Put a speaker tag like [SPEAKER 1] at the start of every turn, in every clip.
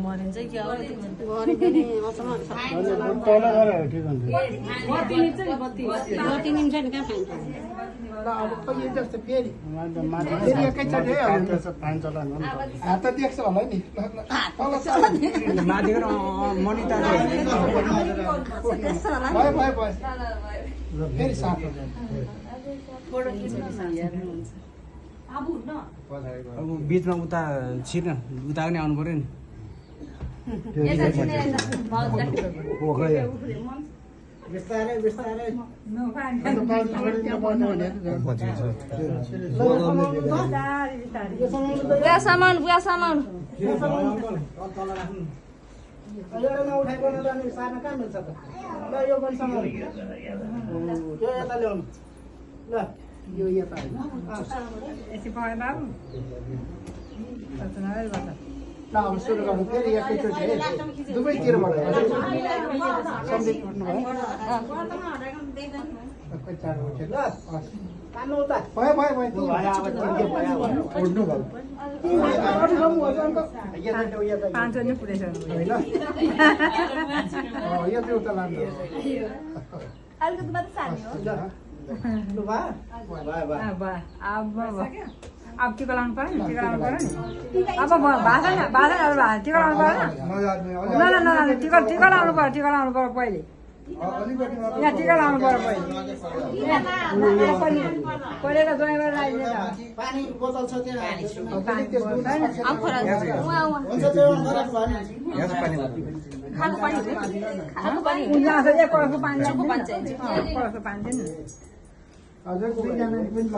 [SPEAKER 1] मरिन्छ क्या हो
[SPEAKER 2] अब बीचमा उता छिर्न उता पनि आउनु पर्यो नि
[SPEAKER 3] सुरु गर्नु फेरि एकैचोटि दुवैतिरबाट
[SPEAKER 4] अब टिका लाउनु पर्यो नि टिका लाउनु पर्यो नि अब भाषा टिका लाउनु पर्यो न टिका लाउनु पर्यो पहिले यहाँ टिका लाउनु पर्यो पहिले त ज्वाइँबाट लाग्ने
[SPEAKER 3] पानी बोतल छ हजुर दुईजना पनि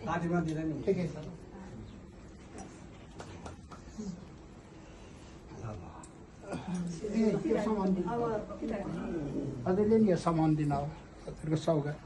[SPEAKER 2] पार्टीमा दिँदैन
[SPEAKER 3] ठिकै छ हजुरले नि यो सामान दिन अब सौगात